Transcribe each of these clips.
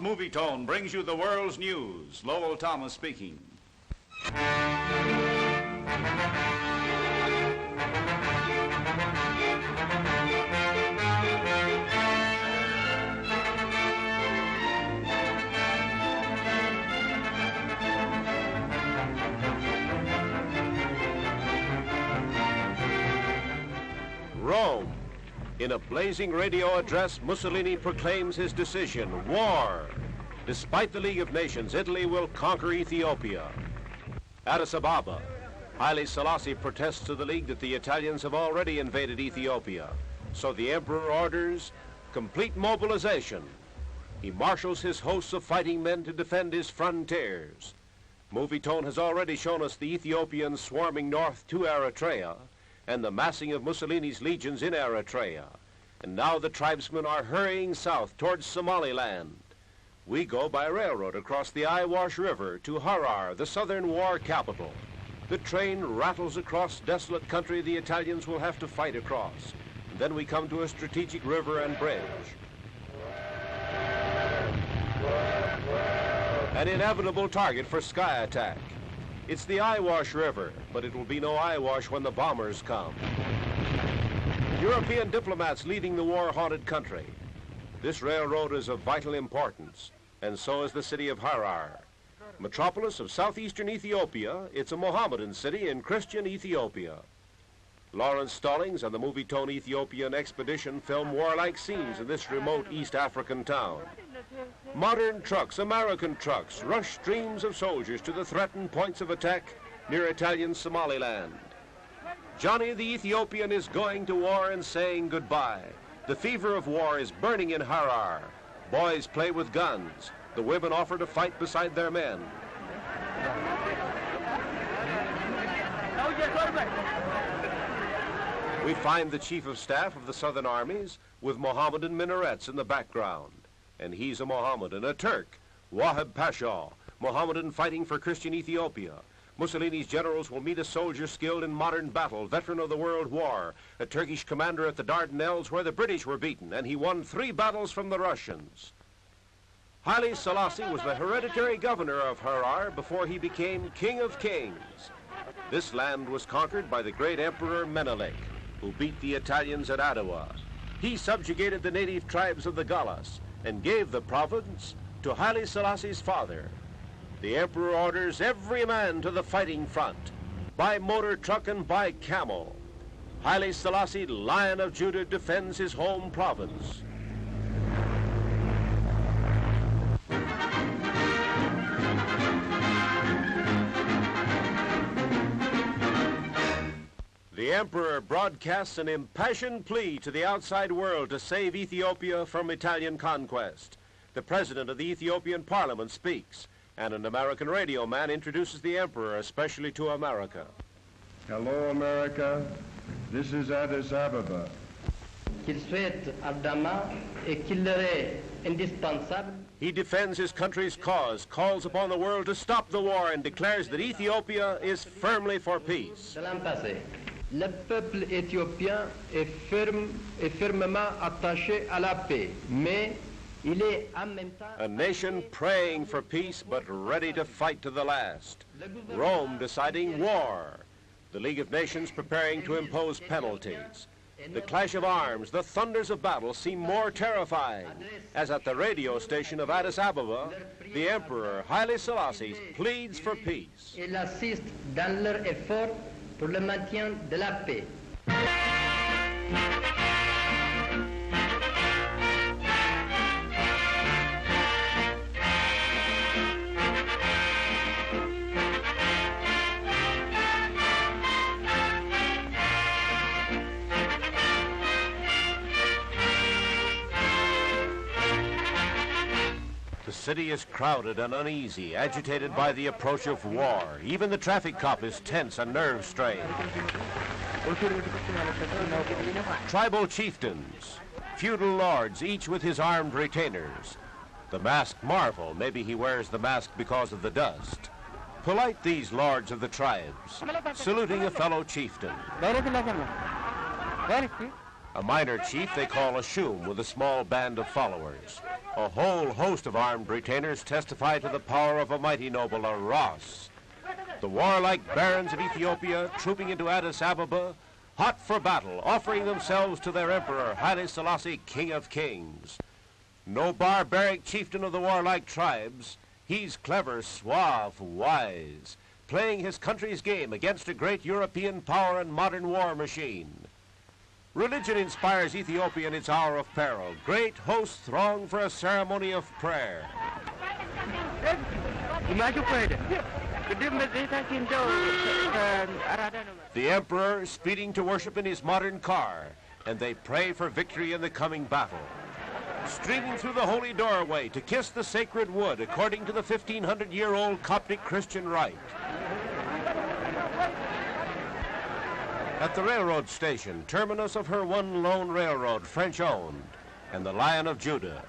This movie tone brings you the world's news. Lowell Thomas speaking. Rome. In a blazing radio address, Mussolini proclaims his decision, war. Despite the League of Nations, Italy will conquer Ethiopia. Addis Ababa. Haile Selassie protests to the League that the Italians have already invaded Ethiopia. So the Emperor orders complete mobilization. He marshals his hosts of fighting men to defend his frontiers. Movie Tone has already shown us the Ethiopians swarming north to Eritrea and the massing of Mussolini's legions in Eritrea. And now the tribesmen are hurrying south towards Somaliland. We go by railroad across the Iwash River to Harar, the southern war capital. The train rattles across desolate country the Italians will have to fight across. And then we come to a strategic river and bridge. An inevitable target for sky attack. It's the Iwash River, but it will be no Iwash when the bombers come. European diplomats leaving the war-haunted country. This railroad is of vital importance, and so is the city of Harar. Metropolis of southeastern Ethiopia, it's a Mohammedan city in Christian Ethiopia. Lawrence Stallings and the Movie Tone Ethiopian expedition film warlike scenes in this remote East African town. Modern trucks, American trucks, rush streams of soldiers to the threatened points of attack near Italian Somaliland. Johnny the Ethiopian is going to war and saying goodbye. The fever of war is burning in Harar. Boys play with guns. The women offer to fight beside their men. We find the chief of staff of the southern armies with Mohammedan minarets in the background. And he's a Mohammedan, a Turk, Wahab Pasha, Mohammedan fighting for Christian Ethiopia. Mussolini's generals will meet a soldier skilled in modern battle, veteran of the World War, a Turkish commander at the Dardanelles where the British were beaten, and he won 3 battles from the Russians. Haile Selassie was the hereditary governor of Harar before he became King of Kings. This land was conquered by the great Emperor Menelik, who beat the Italians at Adwa. He subjugated the native tribes of the Gallas and gave the province to Haile Selassie's father. The emperor orders every man to the fighting front, by motor truck and by camel. Haile Selassie, Lion of Judah, defends his home province. The emperor broadcasts an impassioned plea to the outside world to save Ethiopia from Italian conquest. The president of the Ethiopian parliament speaks, and an American radio man introduces the emperor, especially to America. Hello, America. This is Addis Ababa. He defends his country's cause, calls upon the world to stop the war, and declares that Ethiopia is firmly for peace. Le peuple éthiopien est fermement attaché à la paix, mais il est en même temps... A nation praying for peace but ready to fight to the last. Rome deciding war. The League of Nations preparing to impose penalties. The clash of arms, the thunders of battle seem more terrifying, as at the radio station of Addis Ababa, the Emperor Haile Selassie pleads for peace. Il assiste dans leur effort pour le maintien de la paix. The city is crowded and uneasy, agitated by the approach of war. Even the traffic cop is tense and nerve-strained. Tribal chieftains, feudal lords, each with his armed retainers. The masked marvel, maybe he wears the mask because of the dust. Polite these lords of the tribes, saluting a fellow chieftain. A minor chief they call a shoom with a small band of followers. A whole host of armed retainers testify to the power of a mighty noble, a Ross. The warlike barons of Ethiopia trooping into Addis Ababa, hot for battle, offering themselves to their emperor, Haile Selassie, King of Kings. No barbaric chieftain of the warlike tribes, he's clever, suave, wise, playing his country's game against a great European power and modern war machine. Religion inspires Ethiopia in its hour of peril. Great hosts throng for a ceremony of prayer. The emperor speeding to worship in his modern car, and they pray for victory in the coming battle. Streaming through the holy doorway to kiss the sacred wood according to the 1,500-year-old Coptic Christian rite. At the railroad station, terminus of her one lone railroad, French-owned, and the Lion of Judah.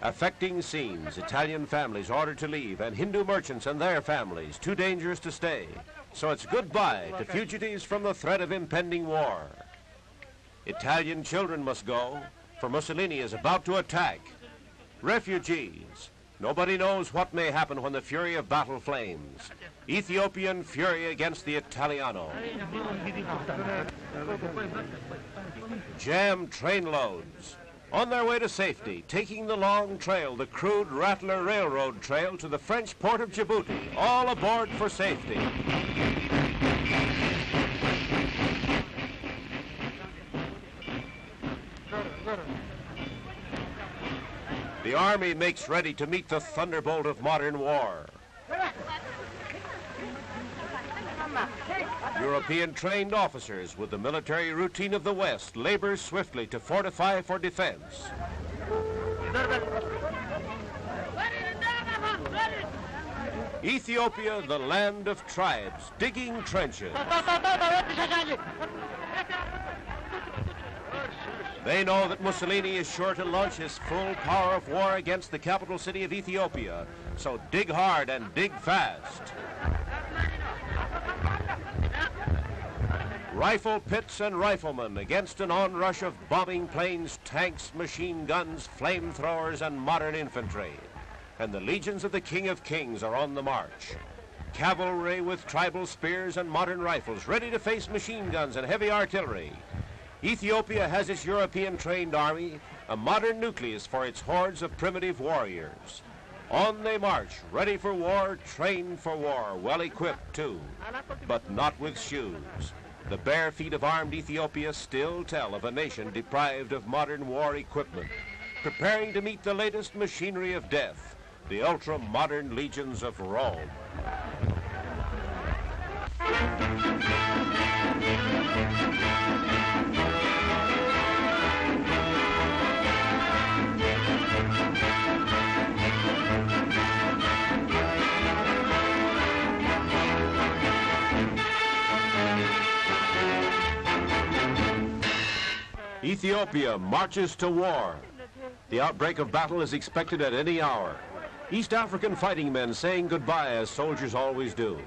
Affecting scenes, Italian families ordered to leave, and Hindu merchants and their families, too dangerous to stay. So it's goodbye to fugitives from the threat of impending war. Italian children must go, for Mussolini is about to attack. Refugees. Nobody knows what may happen when the fury of battle flames. Ethiopian fury against the Italiano. Jammed train loads. On their way to safety, taking the long trail, the crude Rattler Railroad Trail to the French port of Djibouti, all aboard for safety. The army makes ready to meet the thunderbolt of modern war. European trained officers with the military routine of the West labor swiftly to fortify for defense. Ethiopia, the land of tribes, digging trenches. They know that Mussolini is sure to launch his full power of war against the capital city of Ethiopia, so dig hard and dig fast. Rifle pits and riflemen against an onrush of bombing planes, tanks, machine guns, flamethrowers, and modern infantry. And the legions of the King of Kings are on the march. Cavalry with tribal spears and modern rifles, ready to face machine guns and heavy artillery. Ethiopia has its European-trained army, a modern nucleus for its hordes of primitive warriors. On they march, ready for war, trained for war, well-equipped too, but not with shoes. The bare feet of armed Ethiopia still tell of a nation deprived of modern war equipment, preparing to meet the latest machinery of death, the ultra-modern legions of Rome. Ethiopia marches to war. The outbreak of battle is expected at any hour. East African fighting men saying goodbye as soldiers always do.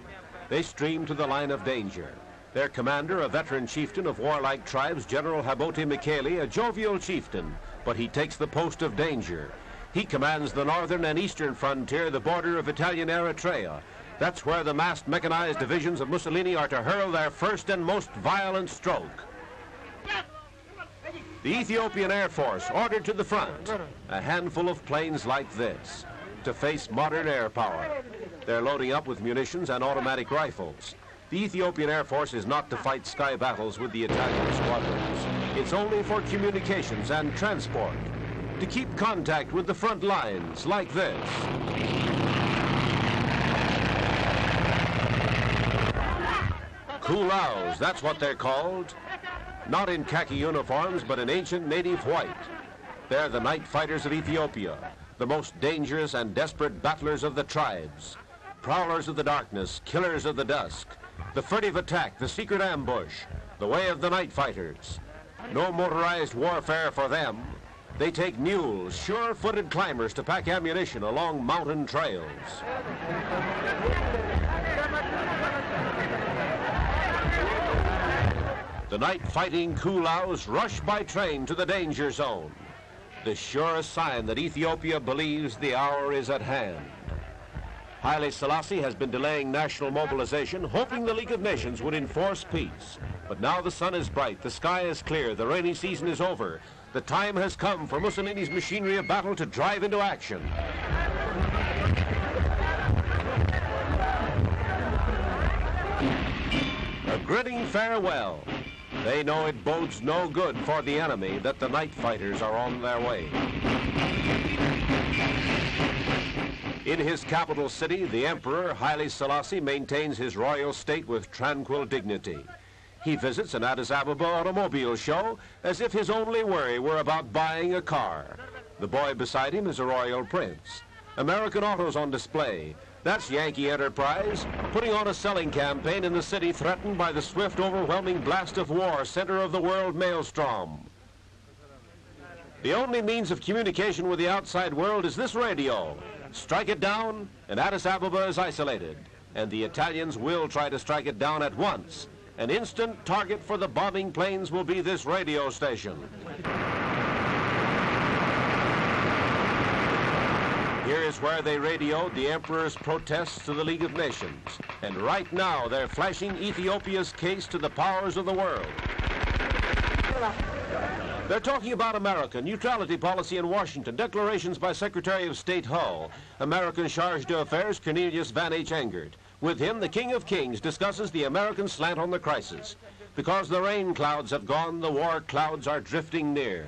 They stream to the line of danger. Their commander, a veteran chieftain of warlike tribes, General Habote Mekele, a jovial chieftain, but he takes the post of danger. He commands the northern and eastern frontier, the border of Italian Eritrea. That's where the massed mechanized divisions of Mussolini are to hurl their first and most violent stroke. The Ethiopian Air Force ordered to the front, a handful of planes like this, to face modern air power. They're loading up with munitions and automatic rifles. The Ethiopian Air Force is not to fight sky battles with the Italian squadrons. It's only for communications and transport, to keep contact with the front lines like this. Kulaus, that's what they're called. Not in khaki uniforms, but in ancient native white. They're the night fighters of Ethiopia, the most dangerous and desperate battlers of the tribes. Prowlers of the darkness, killers of the dusk. The furtive attack, the secret ambush, the way of the night fighters. No motorized warfare for them. They take mules, sure-footed climbers to pack ammunition along mountain trails. The night-fighting Kulaus rush by train to the danger zone. The surest sign that Ethiopia believes the hour is at hand. Haile Selassie has been delaying national mobilization, hoping the League of Nations would enforce peace. But now the sun is bright, the sky is clear, the rainy season is over. The time has come for Mussolini's machinery of battle to drive into action. A grinning farewell. They know it bodes no good for the enemy that the night fighters are on their way. In his capital city, the Emperor Haile Selassie maintains his royal state with tranquil dignity. He visits an Addis Ababa automobile show as if his only worry were about buying a car. The boy beside him is a royal prince. American autos on display. That's Yankee enterprise, putting on a selling campaign in the city threatened by the swift, overwhelming blast of war, center of the world maelstrom. The only means of communication with the outside world is this radio. Strike it down, and Addis Ababa is isolated. And the Italians will try to strike it down at once. An instant target for the bombing planes will be this radio station. Here is where they radioed the Emperor's protests to the League of Nations. And right now, they're flashing Ethiopia's case to the powers of the world. They're talking about America, neutrality policy in Washington, declarations by Secretary of State Hull, American Charge d'Affaires Cornelius Van H. Engert. With him, the King of Kings discusses the American slant on the crisis. Because the rain clouds have gone, the war clouds are drifting near.